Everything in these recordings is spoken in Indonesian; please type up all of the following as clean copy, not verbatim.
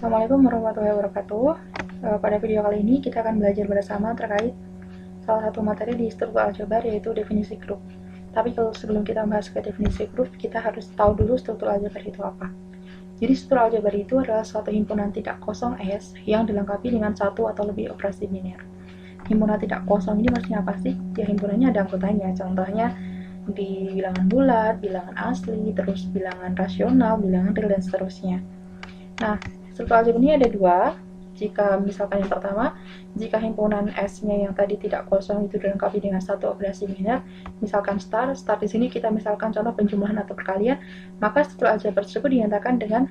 Assalamualaikum warahmatullahi wabarakatuh. Pada video kali ini kita akan belajar bersama terkait salah satu materi di struktur aljabar, yaitu definisi grup. Tapi kalau sebelum kita bahas ke definisi grup, kita harus tahu dulu struktur aljabar itu apa. Jadi struktur aljabar itu adalah suatu himpunan tidak kosong S yang dilengkapi dengan satu atau lebih operasi biner. Himpunan tidak kosong ini maksudnya apa sih? Ya, himpunannya ada anggotanya. Contohnya di bilangan bulat, bilangan asli, terus bilangan rasional, bilangan real, dan seterusnya. Nah, struktur aljabar ini ada dua. Jika misalkan yang pertama, jika himpunan S-nya yang tadi tidak kosong itu dilengkapi dengan satu operasi biner, misalkan star di sini kita misalkan contoh penjumlahan atau perkalian, maka struktur aljabar tersebut dinyatakan dengan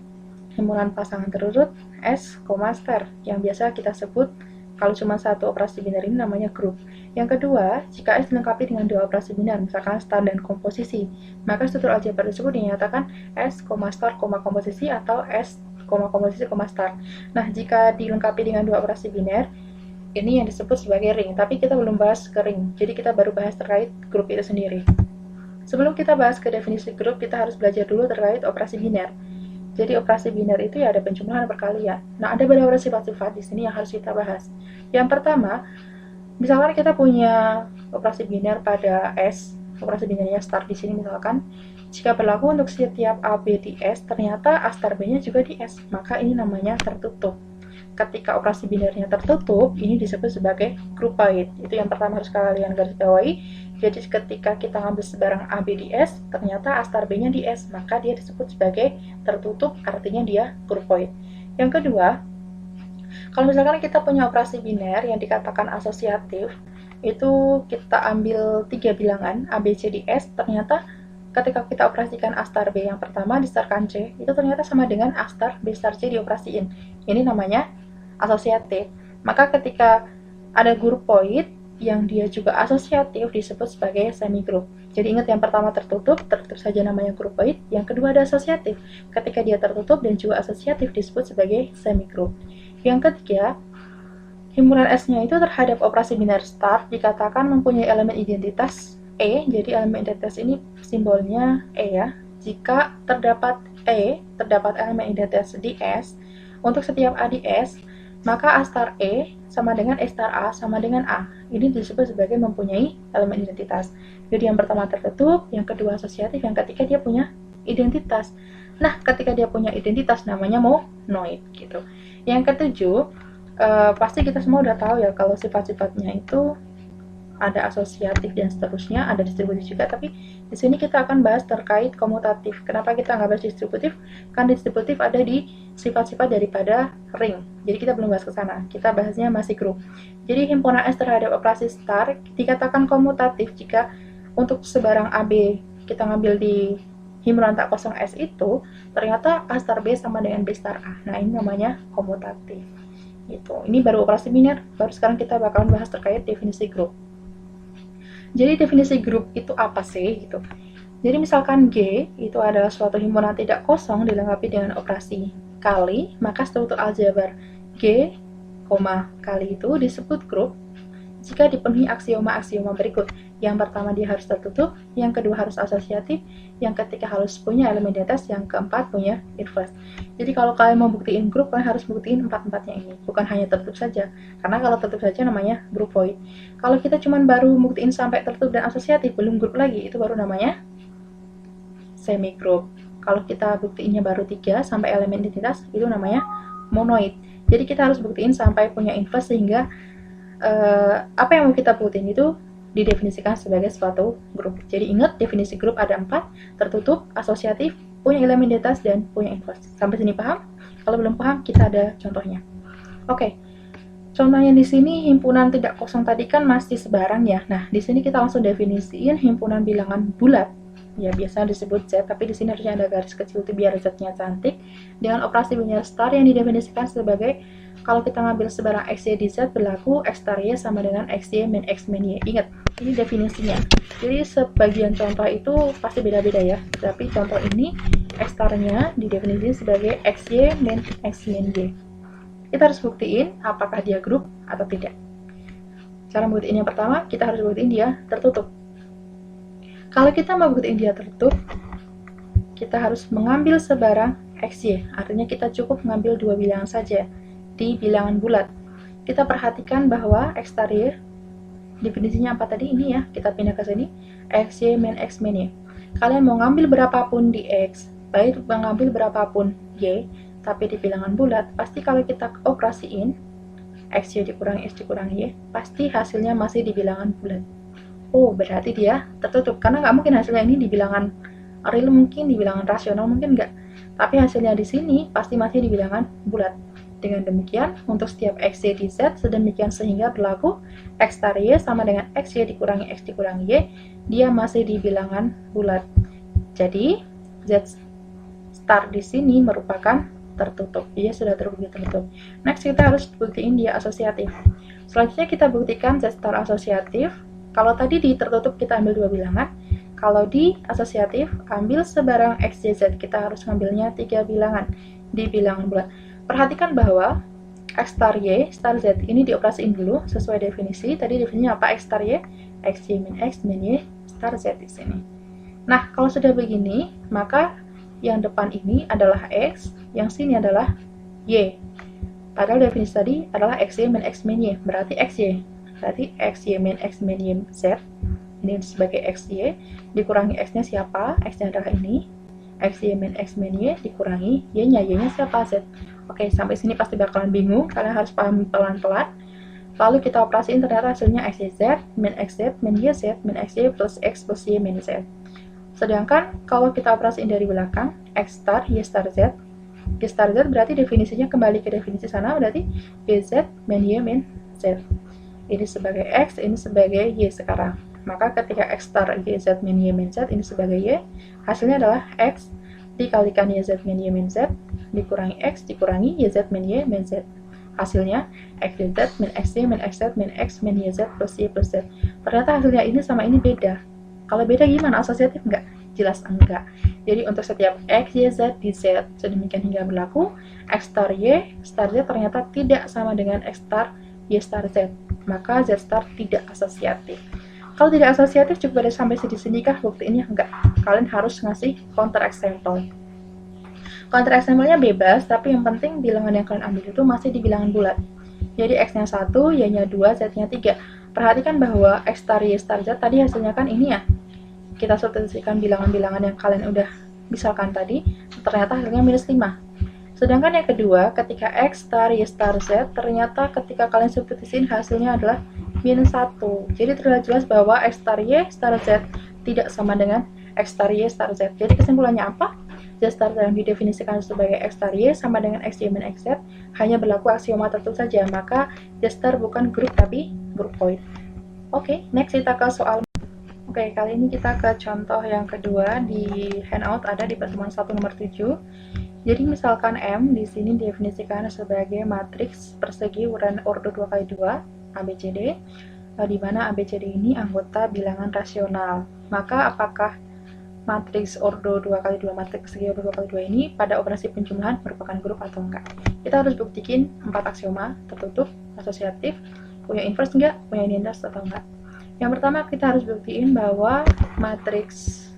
himpunan pasangan terurut S, star, yang biasa kita sebut kalau cuma satu operasi biner ini namanya grup. Yang kedua, jika S dilengkapi dengan dua operasi biner, misalkan star dan komposisi, maka struktur aljabar tersebut dinyatakan S, star, komposisi atau S, komposisi, star. Nah, jika dilengkapi dengan dua operasi biner, ini yang disebut sebagai ring, tapi kita belum bahas ke ring, jadi kita baru bahas terkait grup itu sendiri. Sebelum kita bahas ke definisi grup, kita harus belajar dulu terkait operasi biner. Jadi operasi biner itu ya ada penjumlahan, perkalian. Nah, ada beberapa sifat-sifat di sini yang harus kita bahas. Yang pertama, misalkan kita punya operasi biner pada S, operasi binernya star di sini misalkan, jika berlaku untuk setiap A, B di S, ternyata A star B-nya juga di S, maka ini namanya tertutup. Ketika operasi binernya tertutup, ini disebut sebagai groupoid. Itu yang pertama harus kalian garis bawahi. Jadi ketika kita ngambil sebarang A, B di S, ternyata A star B-nya di S, maka dia disebut sebagai tertutup, artinya dia groupoid. Yang kedua, kalau misalkan kita punya operasi biner yang dikatakan asosiatif, itu kita ambil 3 bilangan A, B, C di S, ternyata ketika kita operasikan A star B yang pertama distarkan C, itu ternyata sama dengan A star B star C dioperasiin. Ini namanya asosiatif. Maka ketika ada groupoid yang dia juga asosiatif disebut sebagai semigroup. Jadi ingat, yang pertama tertutup saja namanya groupoid, yang kedua ada asosiatif. Ketika dia tertutup dan juga asosiatif disebut sebagai semigroup. Yang ketiga, himpunan S-nya itu terhadap operasi biner star dikatakan mempunyai elemen identitas E. Jadi elemen identitas ini simbolnya E ya. Jika terdapat elemen identitas di S, untuk setiap A di S, maka A star E sama dengan E star A sama dengan A. Ini disebut sebagai mempunyai elemen identitas. Jadi yang pertama tertutup, yang kedua asosiatif, yang ketiga dia punya identitas. Nah, ketika dia punya identitas namanya monoid gitu. Yang ketujuh, pasti kita semua udah tahu ya kalau sifat-sifatnya itu ada asosiatif dan seterusnya, ada distributif juga, tapi di sini kita akan bahas terkait komutatif. Kenapa kita nggak bahas distributif? Kan distributif ada di sifat-sifat daripada ring. Jadi kita belum bahas ke sana. Kita bahasnya masih grup. Jadi himpunan S terhadap operasi star dikatakan komutatif jika untuk sebarang AB kita ngambil di himpunan tak kosong S itu, ternyata A star B sama dengan B star A. Nah, ini namanya komutatif. Gitu. Ini baru operasi biner, baru sekarang kita bakalan bahas terkait definisi grup. Jadi definisi grup itu apa sih gitu. Jadi misalkan G itu adalah suatu himpunan tidak kosong dilengkapi dengan operasi kali, maka struktur aljabar G, kali itu disebut grup jika dipenuhi aksioma-aksioma berikut. Yang pertama dia harus tertutup, yang kedua harus asosiatif, yang ketiga harus punya elemen identitas, yang keempat punya inverse. Jadi kalau kalian mau buktiin grup, kalian harus buktiin empat-empatnya ini, bukan hanya tertutup saja. Karena kalau tertutup saja namanya groupoid. Kalau kita cuma baru buktiin sampai tertutup dan asosiatif, belum grup lagi, itu baru namanya semigroup. Kalau kita buktiinnya baru 3 sampai elemen identitas, itu namanya monoid. Jadi kita harus buktiin sampai punya inverse sehingga apa yang mau kita buktiin itu didefinisikan sebagai suatu grup. Jadi ingat, definisi grup ada 4, tertutup, asosiatif, punya elemen identitas, dan punya inverse. Sampai sini paham? Kalau belum paham, kita ada contohnya. Oke. Contohnya di sini himpunan tidak kosong tadi kan masih sebarang ya. Nah, di sini kita langsung definisiin himpunan bilangan bulat. Ya, biasa disebut Z, tapi di sini harusnya ada garis kecil itu biar Z-nya cantik. Dengan operasi biner star yang didefinisikan sebagai kalau kita ngambil sebarang X, Y di Z berlaku X star Y sama dengan X, Y min X min Y. Ingat, ini definisinya. Jadi sebagian contoh itu pasti beda-beda ya. Tapi contoh ini X star-nya didefinisikan sebagai X, Y min X min Y. Kita harus buktiin apakah dia grup atau tidak. Cara buktiin yang pertama, kita harus buktiin dia tertutup. Kalau kita mau buktiin dia tertutup, kita harus mengambil sebarang XY, artinya kita cukup mengambil 2 bilangan saja di bilangan bulat. Kita perhatikan bahwa X star Y, definisinya apa tadi? Ini ya, kita pindah ke sini, XY min X min Y. Kalian mau ngambil berapapun di X, baik mengambil berapapun Y, tapi di bilangan bulat, pasti kalau kita operasiin XY dikurangi X dikurangi Y, pasti hasilnya masih di bilangan bulat. Oh, berarti dia tertutup, karena nggak mungkin hasilnya ini di bilangan real, mungkin di bilangan rasional, mungkin nggak. Tapi hasilnya di sini pasti masih di bilangan bulat. Dengan demikian, untuk setiap XY di Z, sedemikian sehingga berlaku X star Y sama dengan XY dikurangi X dikurangi Y, dia masih di bilangan bulat. Jadi, Z star di sini merupakan tertutup. Dia sudah terbukti tertutup. Next, kita harus buktiin dia asosiatif. Selanjutnya kita buktikan Z star asosiatif. Kalau tadi di tertutup kita ambil 2 bilangan, kalau di asosiatif ambil sebarang X, Y, Z, kita harus ngambilnya 3 bilangan di bilangan bulat. Perhatikan bahwa X star Y, star Z ini dioperasiin dulu sesuai definisi. Tadi definisinya apa? X star Y, X, Y min X min Y, star Z di sini. Nah, kalau sudah begini, maka yang depan ini adalah X, yang sini adalah Y. Padahal definisi tadi adalah XY min X min Y, berarti XY. Berarti XY min X min Y Z, ini sebagai XY, dikurangi X-nya siapa? X-nya adalah ini. XY min X min Y dikurangi Y-nya. Y-nya siapa? Z. Oke, sampai sini pasti bakalan bingung, kalian harus pahami pelan-pelan. Lalu kita operasiin, ternyata hasilnya XYZ min XZ min YZ min XY plus X plus Y min Z. Sedangkan kalau kita operasiin dari belakang, X star, Y star Z, Y star Z berarti definisinya kembali ke definisi sana, berarti YZ min Y min Z. Ini sebagai X, ini sebagai Y sekarang. Maka ketika X star YZ min Y min Z, ini sebagai Y, hasilnya adalah X dikalikan YZ min Y min Z, dikurangi X, dikurangi YZ min Y min Z. Hasilnya XYZ min XY min XZ min X min YZ plus Y plus Z. Ternyata hasilnya ini sama ini beda. Kalau beda gimana? Asosiatif enggak? Jelas enggak. Jadi untuk setiap X, Y, Z di Z, sedemikian hingga berlaku, X star Y, star Z ternyata tidak sama dengan X star Y star Z. Maka Z star tidak asosiatif. Kalau tidak asosiatif cukup ada sampai di sini kah buktiinnya? Enggak. Kalian harus ngasih counter example. Counter example-nya bebas, tapi yang penting bilangan yang kalian ambil itu masih di bilangan bulat. Jadi X-nya 1, Y-nya 2, Z-nya 3. Perhatikan bahwa X star Y star Z tadi hasilnya kan ini ya. Kita substitusikan bilangan-bilangan yang kalian udah misalkan tadi, ternyata hasilnya minus 5. Sedangkan yang kedua, ketika X star Y star Z, ternyata ketika kalian substitusiin hasilnya adalah minus 1. Jadi terlihat jelas bahwa X star Y star Z tidak sama dengan X star Y star Z. Jadi kesimpulannya apa? Z star yang didefinisikan sebagai X star Y sama dengan X Y min X Z hanya berlaku aksioma tertentu saja. Maka Z star bukan grup tapi grup void. Oke, next kita ke soal. Oke, kali ini kita ke contoh yang kedua di handout, ada di pertemuan 1 nomor 7. Jadi misalkan M di sini didefinisikan sebagai matriks persegi ukuran ordo 2x2 ABCD, di mana ABCD ini anggota bilangan rasional. Maka apakah matriks ordo 2x2, matriks persegi ordo 2x2 ini pada operasi penjumlahan merupakan grup atau enggak? Kita harus buktikan 4 aksioma, tertutup, asosiatif, punya inverse enggak, punya inverse atau enggak. Yang pertama kita harus buktiin bahwa matriks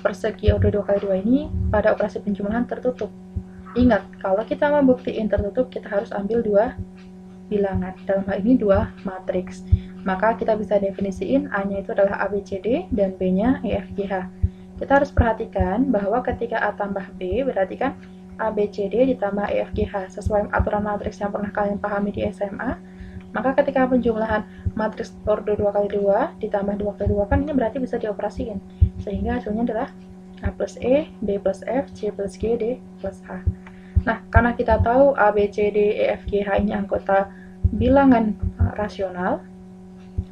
persegi ordo 2x2 ini pada operasi penjumlahan tertutup. Ingat, kalau kita mau buktiin tertutup, kita harus ambil 2 bilangan. Dalam hal ini 2 matriks. Maka kita bisa definisiin A-nya itu adalah ABCD dan B-nya EFGH. Kita harus perhatikan bahwa ketika A tambah B, berarti kan ABCD ditambah EFGH. Sesuai aturan matriks yang pernah kalian pahami di SMA, maka ketika penjumlahan matriks ordo 2x2 ditambah 2x2 kan ini berarti bisa dioperasikan. Sehingga hasilnya adalah A plus E, B plus F, C plus G, D plus H. Nah, karena kita tahu A, B, C, D, E, F, G, H ini anggota bilangan rasional,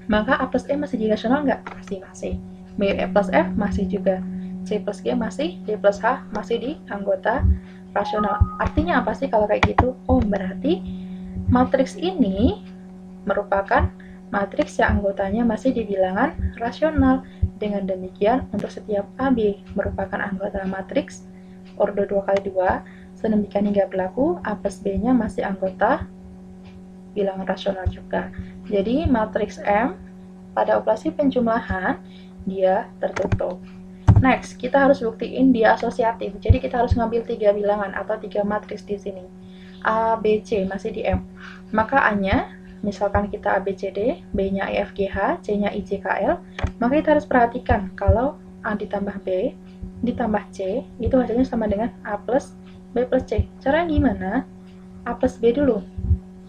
maka A plus E masih di rasional nggak? Masih. B, E plus F masih juga. C plus G masih, D plus H masih di anggota rasional. Artinya apa sih kalau kayak gitu? Oh, berarti matriks ini merupakan matriks yang anggotanya masih di bilangan rasional. Dengan demikian, untuk setiap AB merupakan anggota matriks ordo 2x2, sedemikian hingga berlaku A plus B-nya masih anggota bilangan rasional juga. Jadi, matriks M pada operasi penjumlahan dia tertutup. Next, kita harus buktiin dia asosiatif. Jadi kita harus ngambil 3 bilangan atau 3 matriks di sini. A, B, C masih di M. Maka A-nya, misalkan kita A, B, C, D, B-nya E, F, G, H, C-nya I, J, K, L, maka kita harus perhatikan kalau A ditambah B ditambah C, itu hasilnya sama dengan A plus B plus C. Caranya gimana? A plus B dulu.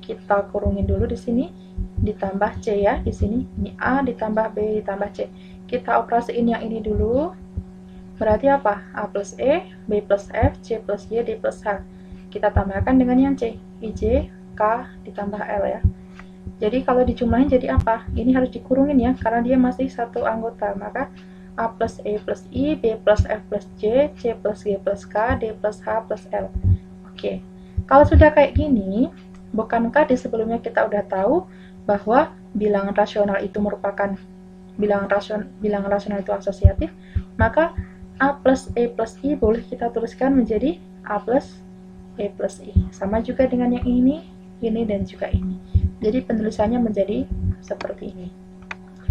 Kita kurungin dulu di sini, ditambah C ya, di sini. Ini A ditambah B ditambah C. Kita operasiin yang ini dulu. Berarti apa? A plus E, B plus F, C plus Y, D plus H. Kita tambahkan dengan yang C, I, J, K ditambah L ya. Jadi kalau dijumlahin jadi apa? Ini harus dikurungin ya, karena dia masih satu anggota. Maka A plus E plus I, B plus F plus J, C plus G plus K, D plus H plus L. Oke, kalau sudah kayak gini, bukankah di sebelumnya kita udah tahu bahwa bilangan rasional itu merupakan bilangan rasional itu asosiatif, maka A plus E plus I boleh kita tuliskan menjadi A plus E plus I. Sama juga dengan yang ini, dan juga ini. Jadi penulisannya menjadi seperti ini.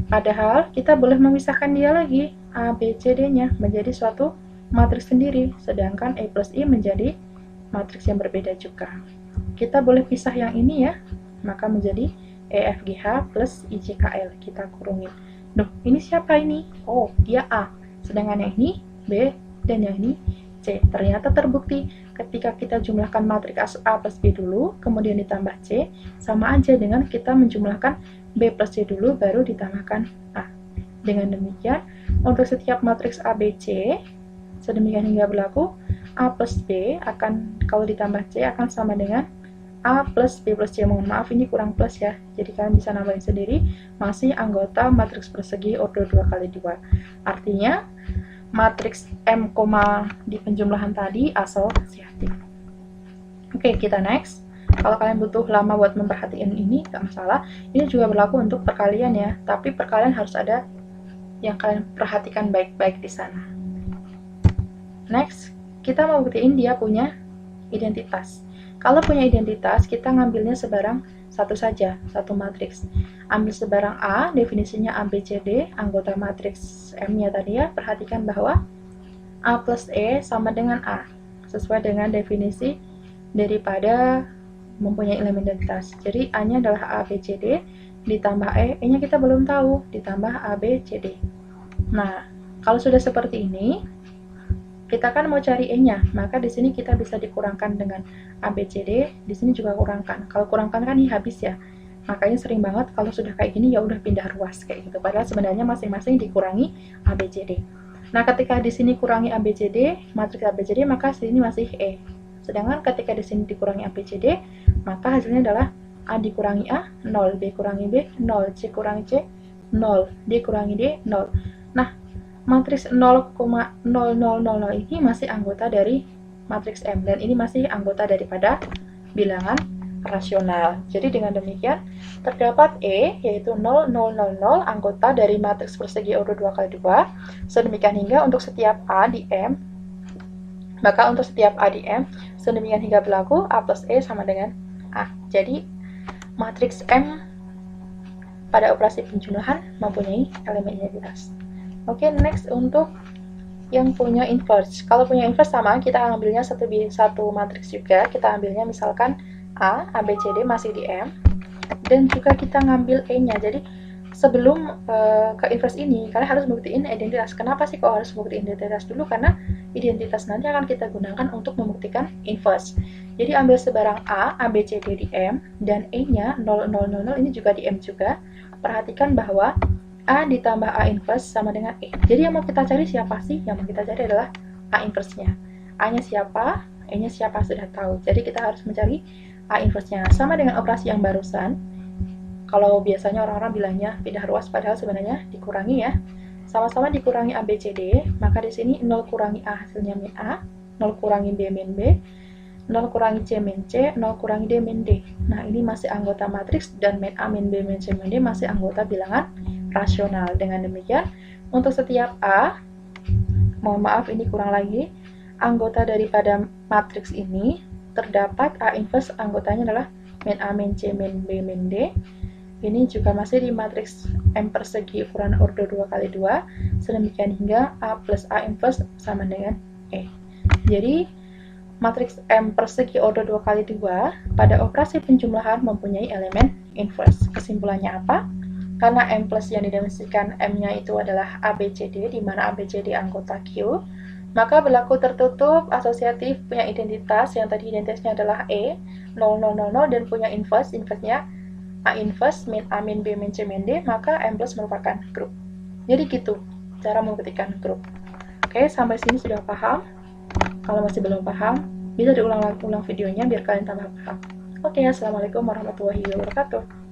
Padahal kita boleh memisahkan dia lagi, A, B, C, D-nya menjadi suatu matriks sendiri, sedangkan E plus I menjadi matriks yang berbeda juga. Kita boleh pisah yang ini ya, maka menjadi E, F, G, H plus I, J, K, L. Kita kurungin. Duh, ini siapa ini? Oh, dia A. Sedangkan yang ini B dan yang ini C. Ternyata terbukti ketika kita jumlahkan matriks A plus B dulu, kemudian ditambah C, sama aja dengan kita menjumlahkan B plus C dulu, baru ditambahkan A. Dengan demikian, untuk setiap matriks A, B, C, sedemikian hingga berlaku, A plus B akan, kalau ditambah C, akan sama dengan A plus B plus C. Mohon maaf, ini kurang plus ya. Jadi kalian bisa nambahin sendiri, masih anggota matriks persegi ordo 2x2. Artinya, matriks M, di penjumlahan tadi asosiatif. Oke, kita next. Kalau kalian butuh lama buat memperhatikan ini, gak masalah. Ini juga berlaku untuk perkalian ya, tapi perkalian harus ada yang kalian perhatikan baik-baik di sana. Next, kita mau buktiin dia punya identitas. Kalau punya identitas, kita ngambilnya sebarang satu saja, satu matriks. Ambil sebarang A, definisinya A, B, C, D, anggota matriks M-nya tadi ya. Perhatikan bahwa A plus E sama dengan A, sesuai dengan definisi daripada mempunyai elemen identitas. Jadi A-nya adalah A, B, C, D, ditambah E, E-nya kita belum tahu, ditambah A, B, C, D. Nah, kalau sudah seperti ini, kita kan mau cari E-nya, maka di sini kita bisa dikurangkan dengan A, B, C, D, di sini juga kurangkan. Kalau kurangkan kan ini habis ya. Makanya sering banget kalau sudah kayak gini ya udah pindah ruas kayak gitu. Padahal sebenarnya masing-masing dikurangi A, B, C, D. Nah, ketika di sini kurangi A, B, C, D, matriks A, B, C, D, maka sini masih E. Sedangkan ketika di sini dikurangi A, B, C, D, maka hasilnya adalah A dikurangi A, 0, B kurangi B, 0, C kurangi C, 0, D kurangi D, 0. Nah, matriks 0,0000 ini masih anggota dari matriks M, dan ini masih anggota daripada bilangan rasional. Jadi dengan demikian, terdapat E, yaitu 0000, anggota dari matriks persegi ordo 2x2, sedemikian hingga untuk setiap A di M, maka untuk setiap A di M, sedemikian hingga berlaku A plus E sama dengan A. Jadi, matriks M pada operasi penjumlahan mempunyai elemen identitas. Oke, next untuk yang punya inverse. Kalau punya inverse sama, kita ambilnya satu matriks juga. Kita ambilnya misalkan A, A, B, C, D masih di M. Dan juga kita ngambil E-nya. Jadi, sebelum ke inverse ini, kalian harus buktiin identitas. Kenapa sih kok harus buktiin identitas dulu? Karena identitas nanti akan kita gunakan untuk membuktikan inverse. Jadi ambil sebarang A, A, B, C, D di M, dan E-nya 0000 ini juga di M juga. Perhatikan bahwa A ditambah A inverse sama dengan E. Jadi yang mau kita cari siapa sih? Yang mau kita cari adalah A inverse-nya. A-nya siapa? E-nya siapa? Sudah tahu. Jadi kita harus mencari A inverse-nya. Sama dengan operasi yang barusan. Kalau biasanya orang-orang bilangnya pindah ruas, padahal sebenarnya dikurangi ya. Sama-sama dikurangi A, B, C, D, maka di sini 0 kurangi A hasilnya min A, 0 kurangi B min B, 0 kurangi C min C, 0 kurangi D min D. Nah, ini masih anggota matriks, dan min A min B min C min D masih anggota bilangan rasional. Dengan demikian, untuk setiap A, mohon maaf ini kurang lagi, anggota daripada matriks ini terdapat A inverse, anggotanya adalah min A min C min B min D. Ini juga masih di matriks M persegi ukuran ordo 2x2, sedemikian hingga A plus A inverse sama dengan E. Jadi, matriks M persegi ordo 2x2 pada operasi penjumlahan mempunyai elemen inverse. Kesimpulannya apa? Karena M plus yang didefinisikan M-nya itu adalah ABCD, di mana ABCD anggota Q, maka berlaku tertutup asosiatif punya identitas yang tadi identitasnya adalah E, 0, 0, 0, 0, dan punya inverse, inverse-nya A inverse min A min B min C min D, maka M plus merupakan grup. Jadi gitu cara membuktikan grup. Oke, sampai sini sudah paham? Kalau masih belum paham, bisa diulang videonya biar kalian tambah paham. Oke, assalamualaikum warahmatullahi wabarakatuh.